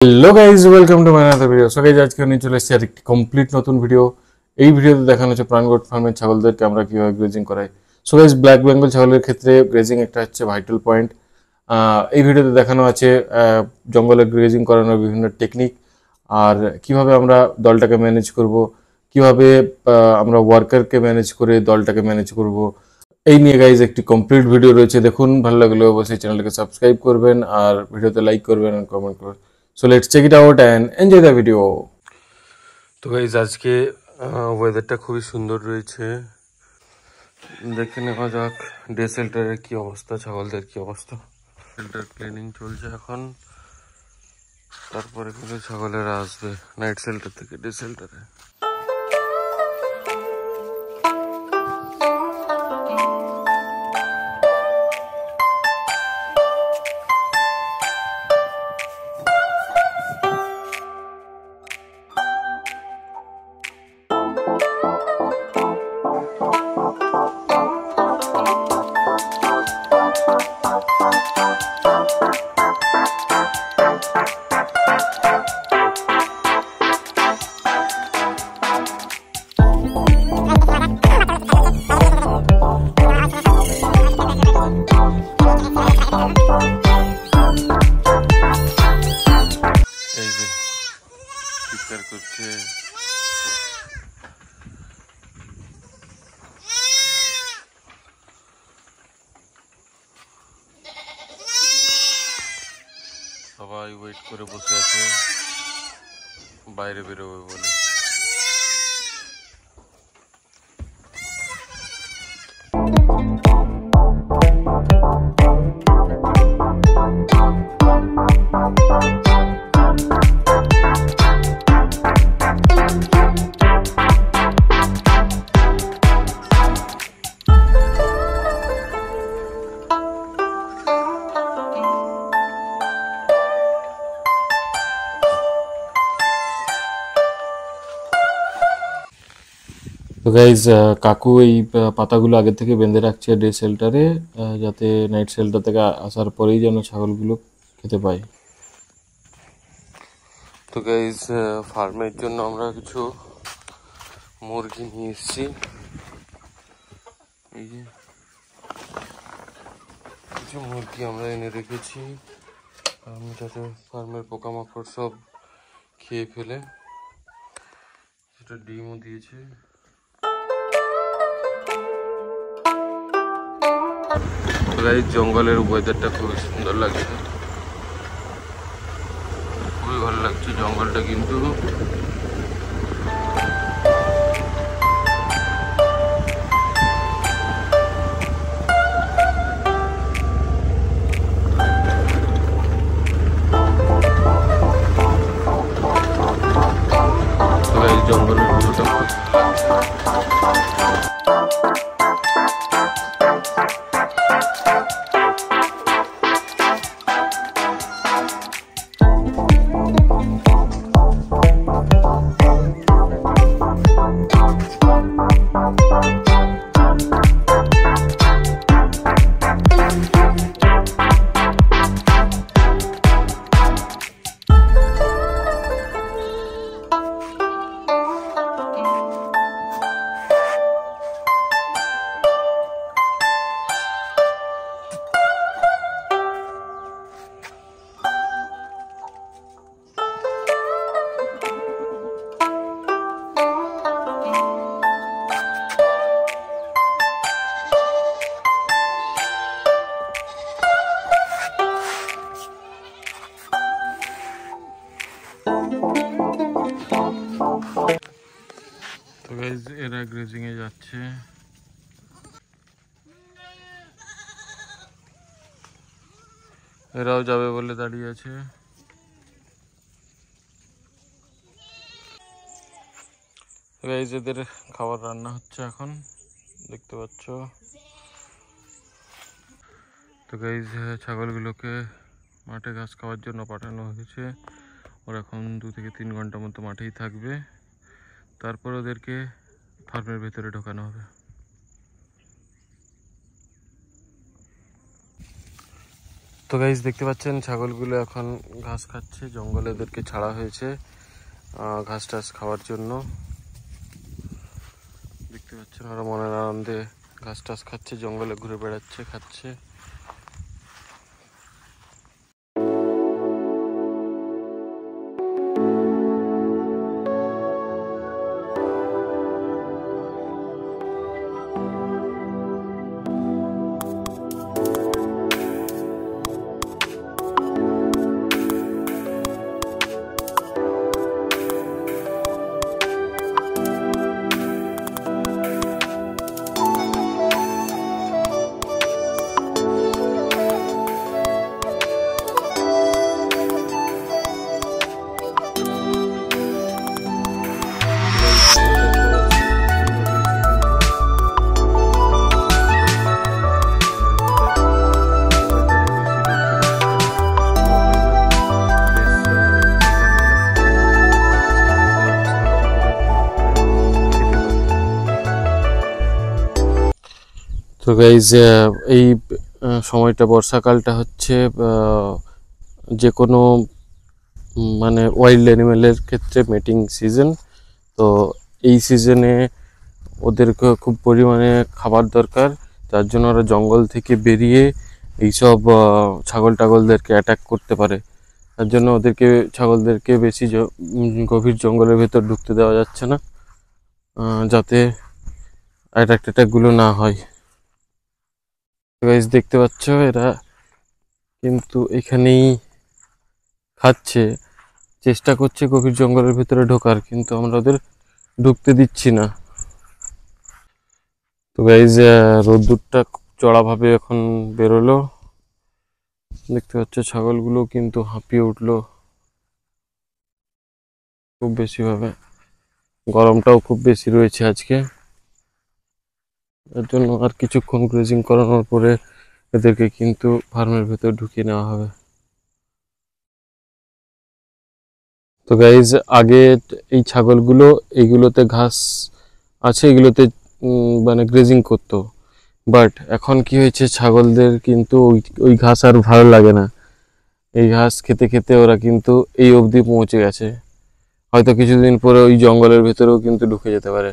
Hello guys, welcome to my another video. So guys, আজকে নিয়ে চলে এসেছি আর একটি কমপ্লিট নতুন ভিডিও। এই ভিডিওতে দেখানো হচ্ছে প্রাণগোট ফার্মের ছাগলদেরকে আমরা কীভাবে গ্রেজিং করাই। সো গাইজ, ব্ল্যাক বেঙ্গল ছাগলের ক্ষেত্রে গ্রেজিং একটা হচ্ছে ভাইটাল পয়েন্ট। এই ভিডিওতে দেখানো আছে জঙ্গলে গ্রেজিং করানোর বিভিন্ন টেকনিক, আর কিভাবে আমরা দলটাকে ম্যানেজ করব, কিভাবে আমরা ওয়ার্কারকে ম্যানেজ করে দলটাকে ম্যানেজ করব। এই নিয়ে গাইজ একটি কমপ্লিট ভিডিও রয়েছে, দেখুন। ভালো লাগলে অবশ্যই চ্যানেলটাকে সাবস্ক্রাইব করবেন আর ভিডিওতে লাইক করবেন আর কমেন্ট করবেন। So let's check it out and enjoy the video. তো গাইজ, আজকে ওয়েদারটা খুবই সুন্দর রয়েছে। দেখে নেওয়া যাক ডে শেল্টারের কি অবস্থা, ছাগলদের কি অবস্থা। শেল্টার ক্লিনিং চলছে এখন, তারপরে কিন্তু ছাগলেরা আসবে নাইট শেল্টার থেকে ডে শেল্টারে। করছে সবাই ওয়েট করে বসে আছে বাইরে বেরোবে বলে। তো গাইজ, কাকু এই পাতাগুলো আগে থেকে বেঁধে রাখছে ডে শেল্টারে, যাতে নাইট শেল্টার থেকে আসার পরেই যেন ছাগলগুলো খেতে পায়। তো গাইজ, ফার্মের জন্য আমরা কিছু মুরগি নিয়ে এসেছি। এই যে কিছু মুরগি আমরা এনে রেখেছি, যাতে ফার্মের পোকামাকড় সব খেয়ে ফেলে। সেটা ডিমও দিয়েছে। জঙ্গলের ওয়েদারটা খুবই সুন্দর লাগছে, খুবই ভালো লাগছে জঙ্গলটা কিন্তু। জঙ্গলের ভিউটা খুব তো গাইজ, এরা গ্রেজিং এ যাচ্ছে। এরাও যাবে বলে দাঁড়িয়ে আছে। গাইজ, এদের খাবার রান্না হচ্ছে এখন, দেখতে পাচ্ছ। তো গাইজ, ছাগলগুলোকে মাঠে ঘাস খাওয়ার জন্য পাঠানো হয়েছে। ওরা এখন 2 থেকে 3 ঘন্টা মতো মাঠেই থাকবে, তারপর ওদেরকে ফার্মের ভেতরে ঢোকানো হবে। তো গাইস দেখতে পাচ্ছেন ছাগলগুলো এখন ঘাস খাচ্ছে, জঙ্গলে এদেরকে ছাড়া হয়েছে ঘাস টাস খাওয়ার জন্য। দেখতে পাচ্ছেন ওরা মনের আনন্দে ঘাস টাস খাচ্ছে, জঙ্গলে ঘুরে বেড়াচ্ছে, খাচ্ছে। তো গাইজ এই সময়টা বর্ষাকালটা হচ্ছে যে কোনো মানে ওয়াইল্ড অ্যানিমেলের ক্ষেত্রে মেটিং সিজন। তো এই সিজনে ওদেরকে খুব পরিমাণে খাবার দরকার, যার জন্য ওরা জঙ্গল থেকে বেরিয়ে এইসব ছাগল টাগলদেরকে অ্যাটাক করতে পারে। তার জন্য ছাগলদেরকে বেশি গভীর জঙ্গলের ভেতর ঢুকতে দেওয়া যাচ্ছে না, যাতে অ্যাটাকগুলো না হয়। গাইস দেখতে পাচ্ছ এরা কিন্তু এখানেই খাচ্ছে, চেষ্টা করছে গভীর জঙ্গলের ভিতরে ঢোকার, কিন্তু আমরা ওদের ঢুকতে দিচ্ছি না। তো গাইস রোদ্দুরটা চড়াভাবে এখন বেরোলো, দেখতে পাচ্ছ ছাগলগুলো কিন্তু হাঁপিয়ে উঠলো খুব বেশি ভাবে। গরমটাও খুব বেশি রয়েছে আজকে, এর জন্য আর কিছুক্ষণ গ্রেজিং করানোর পরে এদেরকে কিন্তু ফার্মের ভেতর ঢুকিয়ে নেওয়া হবে। তো গাইজ আগে এই ছাগলগুলো এইগুলোতে ঘাস আছে, এগুলোতে মানে গ্রেজিং করতো, বাট এখন কি হয়েছে ছাগলদের কিন্তু ওই ঘাস আর ভালো লাগে না। এই ঘাস খেতে খেতে ওরা কিন্তু এই অবধি পৌঁছে গেছে, হয়তো কিছুদিন পরে ওই জঙ্গলের ভেতরেও কিন্তু ঢুকে যেতে পারে।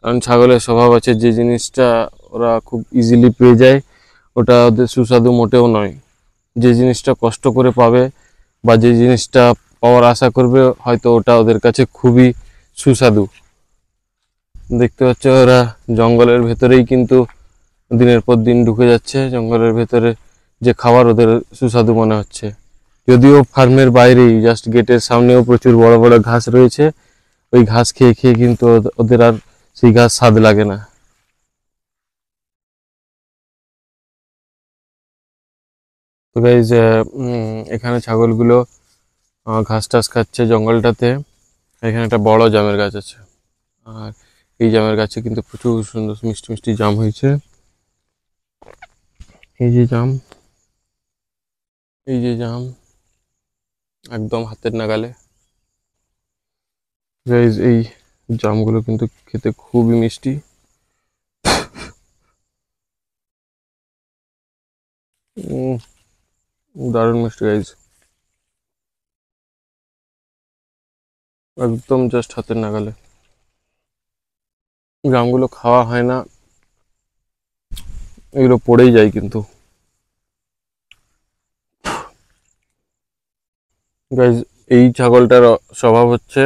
কারণ ছাগলের স্বভাব আছে, যে জিনিসটা ওরা খুব ইজিলি পেয়ে যায় ওটা ওদের সুস্বাদু মোটেও নয়। যে জিনিসটা কষ্ট করে পাবে বা যে জিনিসটা পাওয়ার আশা করবে, হয়তো ওটা ওদের কাছে খুবই সুস্বাদু। দেখতে পাচ্ছ ওরা জঙ্গলের ভেতরেই কিন্তু দিনের পর দিন ঢুকে যাচ্ছে, জঙ্গলের ভেতরে যে খাবার ওদের সুস্বাদু মনে হচ্ছে। যদিও ফার্মের বাইরেই জাস্ট গেটের সামনেও প্রচুর বড় বড় ঘাস রয়েছে, ওই ঘাস খেয়ে খেয়ে কিন্তু ওদের আর সেই ঘাস স্বাদ লাগে না। তো গাইজ এখানে ছাগলগুলো ঘাস টাস খাচ্ছে জঙ্গলটাতে। এখানে একটা বড় জামের গাছ আছে, আর এই জামের গাছে কিন্তু প্রচুর সুন্দর মিষ্টি মিষ্টি জাম হয়েছে। এই যে জাম, এই যে জাম একদম হাতের নাগালে। গাইজ এই জামগুলো কিন্তু খেতে খুবই মিষ্টি। দারুণ মিষ্টি গাইজ, একদম জাস্ট হাতের নাগালে। জামগুলো খাওয়া হয় না, এগুলো পড়েই যায় কিন্তু। গাইজ এই ছাগলটার স্বভাব হচ্ছে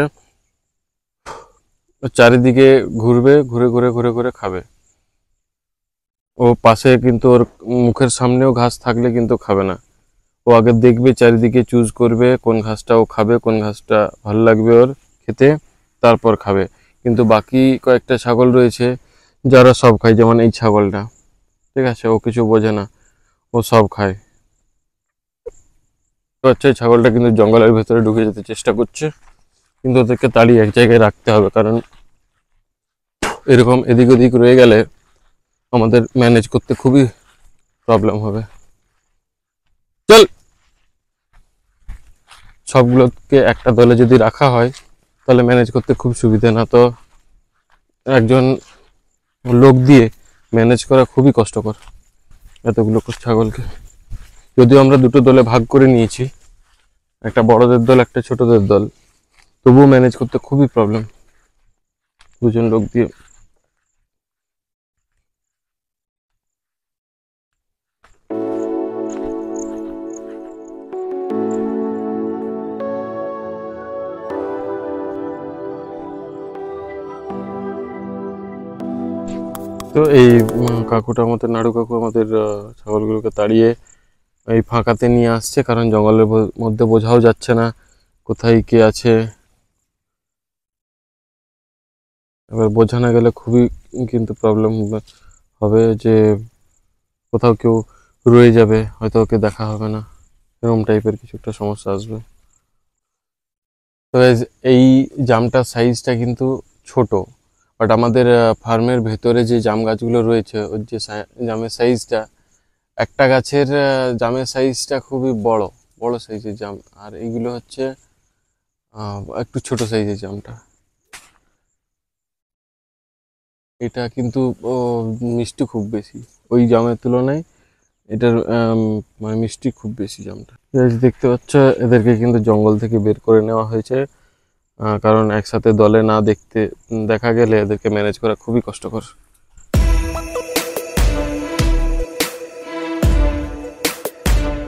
চারিদিকে ঘুরবে, ঘুরে ঘুরে ঘুরে ঘুরে খাবে। ও পাশে কিন্তু ওর মুখের সামনেও ঘাস থাকলে কিন্তু খাবে না, ও আগে দেখবে চারিদিকে, চুজ করবে কোন ঘাসটা ও খাবে, কোন ঘাসটা ভালো লাগবে ওর খেতে, তারপর খাবে। কিন্তু বাকি কয়েকটা ছাগল রয়েছে যারা সব খায়, যেমন এই ছাগলটা, ঠিক আছে, ও কিছু বোঝে না, ও সব খায়। হচ্ছে ছাগলটা কিন্তু জঙ্গলের ভেতরে ঢুকে যেতে চেষ্টা করছে, কিন্তু ওদেরকে তাড়িয়ে এক জায়গায় রাখতে হবে, কারণ এরকম এদিক ওদিক রয়ে গেলে আমাদের ম্যানেজ করতে খুবই প্রবলেম হবে। চল, সবগুলোকে একটা দলে যদি রাখা হয় তাহলে ম্যানেজ করতে খুব সুবিধা, না তো একজন লোক দিয়ে ম্যানেজ করা খুবই কষ্টকর এতগুলো ছাগলকে। যদিও আমরা দুটো দলে ভাগ করে নিয়েছি, একটা বড়দের দল একটা ছোটদের দল, তবুও ম্যানেজ করতে খুবই প্রবলেম দুজন লোক দিয়ে। তো এই কাকুটা আমাদের, নাড়ু কাকু আমাদের ছাগলগুলোকে তাড়িয়ে এই ফাঁকাতে নিয়ে আসছে, কারণ জঙ্গলের মধ্যে বোঝাও যাচ্ছে না কোথায় কে আছে। এবার বোঝা না গেলে খুবই কিন্তু প্রবলেম হবে, যে কোথাও কেউ রয়ে যাবে, হয়তো ওকে দেখা হবে না, এরকম টাইপের কিছু একটা সমস্যা আসবে। তো এই জামটার সাইজটা কিন্তু ছোট, বাট আমাদের ফার্মের ভেতরে যে জাম গাছগুলো রয়েছে ওর যে জামের সাইজটা, একটা গাছের জামের সাইজটা খুবই বড় বড় সাইজের জাম, আর এইগুলো হচ্ছে একটু ছোট সাইজের জামটা। এটা কিন্তু মিষ্টি খুব বেশি ওই জামের তুলনায়, এটার মানে মিষ্টি খুব বেশি জামটা। দেখতে পাচ্ছ এদেরকে কিন্তু জঙ্গল থেকে বের করে নেওয়া হয়েছে, কারণ একসাথে দলে না দেখা গেলে এদেরকে ম্যানেজ করা খুবই কষ্টকর।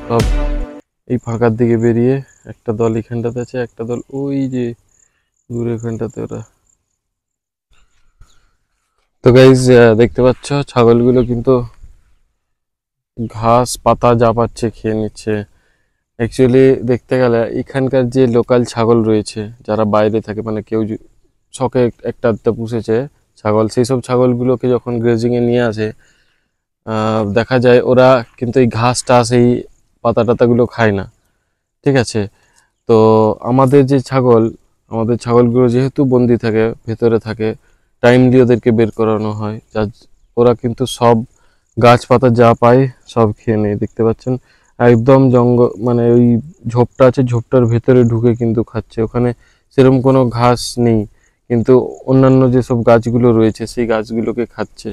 সব এই ফাঁকার দিকে বেরিয়ে, একটা দল এখানটাতে আছে, একটা দল ওই যে দূরে এখানটাতে ওরা। তো গাইজ দেখতে পাচ্ছ ছাগলগুলো কিন্তু ঘাস পাতা যা পাচ্ছে খেয়ে নিচ্ছে। অ্যাকচুয়ালি দেখতে গেলে এখানকার যে লোকাল ছাগল রয়েছে, যারা বাইরে থাকে, মানে কেউ শখে একটা পুষেছে ছাগল, সেই সব ছাগলগুলোকে যখন গ্রেজিংয়ে নিয়ে আসে, দেখা যায় ওরা কিন্তু এই ঘাস টাস এই পাতা টাতাগুলো খায় না, ঠিক আছে। তো আমাদের ছাগলগুলো যেহেতু বন্দি থাকে, ভেতরে থাকে, টাইমলি ওদেরকে বের করানো হয়, ওরা কিন্তু সব গাছপাতা যা পায় সব খেয়ে নেয়। দেখতে পাচ্ছেন একদম জঙ্গল, মানে ওই ঝোপটা আছে, ঝোপটার ভেতরে ঢুকে কিন্তু খাচ্ছে। ওখানে সেরকম কোনো ঘাস নেই, কিন্তু অন্যান্য যেসব গাছগুলো রয়েছে সেই গাছগুলোকে খাচ্ছে।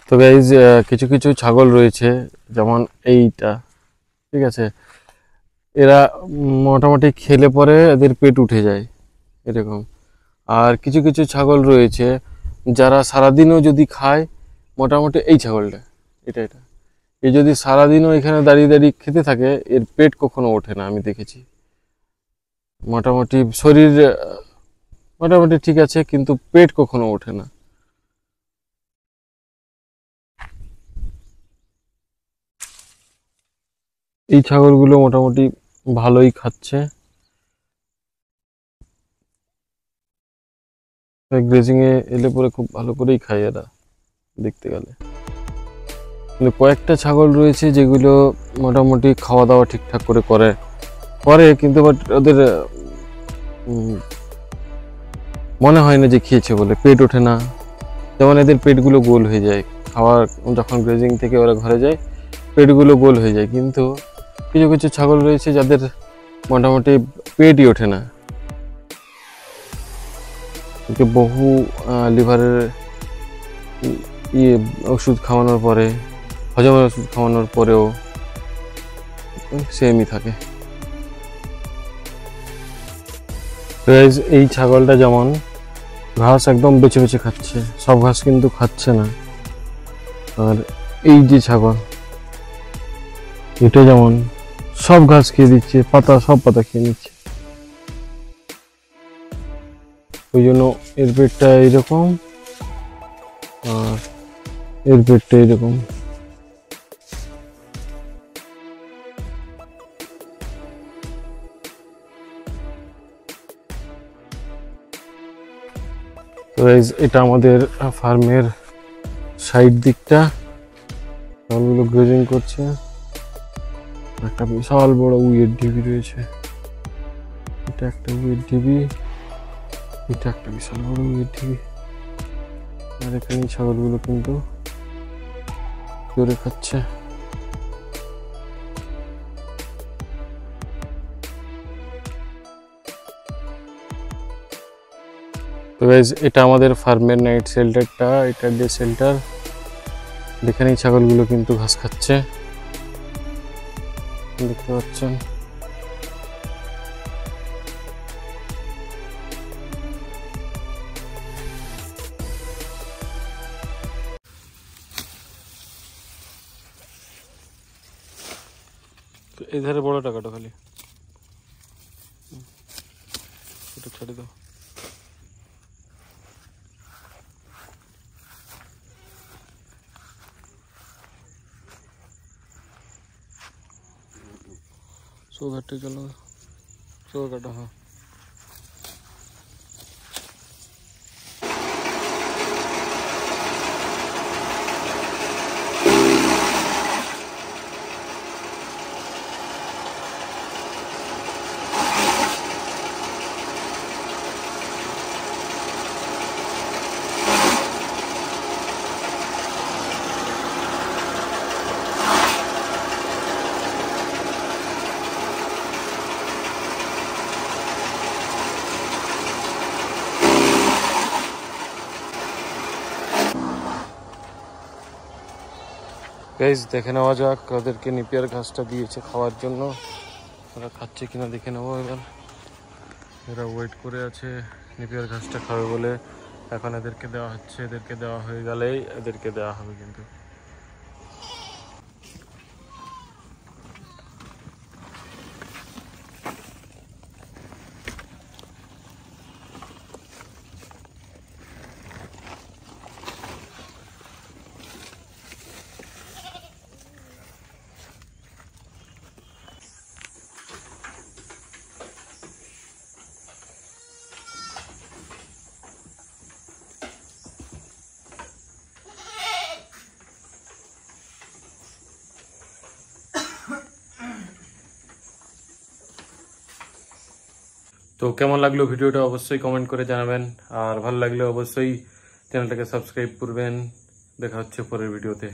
তো গাইজ কিছু কিছু ছাগল রয়েছে, যেমন এইটা, ঠিক আছে, এরা মোটামুটি খেলে পরে এদের পেট উঠে যায় এরকম। আর কিছু কিছু ছাগল রয়েছে যারা সারাদিনও যদি খায়, মোটামুটি এই ছাগলটা, এটা এই যদি সারাদিনও এখানে দাঁড়িয়ে দাঁড়িয়ে খেতে থাকে, এর পেট কখনো ওঠে না, আমি দেখেছি। মোটামুটি শরীর মোটামুটি ঠিক আছে, কিন্তু পেট কখনো ওঠে না। এই ছাগলগুলো মোটামুটি ভালোই খাচ্ছে, গ্রেজিং এ এলে পরে খুব ভালো করেই খায় এরা দেখতে গেলে। কিন্তু কয়েকটা ছাগল রয়েছে যেগুলো মোটামুটি খাওয়া দাওয়া ঠিকঠাক করে কিন্তু বাট ওদের মনে হয় না যে খেয়েছে বলে, পেট ওঠে না। যেমন এদের পেটগুলো গোল হয়ে যায়, খাওয়ার যখন গ্রেজিং থেকে ওরা ঘরে যায় পেটগুলো গোল হয়ে যায়। কিন্তু কিছু কিছু ছাগল রয়েছে যাদের মোটামুটি পেটই ওঠে না, বহু লিভারের ওষুধ খাওয়ানোর পরে, হজমের ওষুধ খাওয়ানোর পরেও সেমই থাকে। এই ছাগলটা যেমন ঘাস একদম বেছে বেছে খাচ্ছে, সব ঘাস কিন্তু খাচ্ছে না। আর এই যে ছাগল, এটা যেমন সব ঘাস খেয়ে দিচ্ছে, সব পাতা খেয়ে নিচ্ছে। ওই জন্য এর পেটটা এইরকম আর এর পেটটা এইরকম। তো এটা আমাদের ফার্মের সাইড দিকটা, ছাগলগুলো গ্রেজিং করছে। একটা বিশাল বড় উইয়ের ঢিবি রয়েছে, এটা একটা উইয়ের ঢিবি, এটা একটা বিশাল বড় উইয়ের ঢিবি। আর এখানে ছাগলগুলো কিন্তু জোরে খাচ্ছে। তো গাইজ এটা আমাদের ফার্মের নাইট শেল্টারটা, এটা যে শেল্টার, এখানেই ছাগলগুলো কিন্তু ঘাস খাচ্ছে, দেখতে পাচ্ছেন। এধারে বড় টাকাটা খালি এটা ছেড়ে দাও। सो घाटे चलो, सो घाटा। हाँ গাইজ দেখে নেওয়া যাক, ওদেরকে নিপিয়ার ঘাসটা দিয়েছে খাওয়ার জন্য, ওরা খাচ্ছে কিনা দেখে নেবো এবার। এরা ওয়েট করে আছে নিপিয়ার ঘাসটা খাবে বলে, এখন এদেরকে দেওয়া হচ্ছে, এদেরকে দেওয়া হয়ে গেলেই এদেরকে দেওয়া হবে কিন্তু। তো কেমন লাগলো ভিডিওটা অবশ্যই কমেন্ট করে জানাবেন, আর ভালো লাগলে অবশ্যই চ্যানেলটাকে সাবস্ক্রাইব করবেন। দেখা হচ্ছে পরের ভিডিওতে।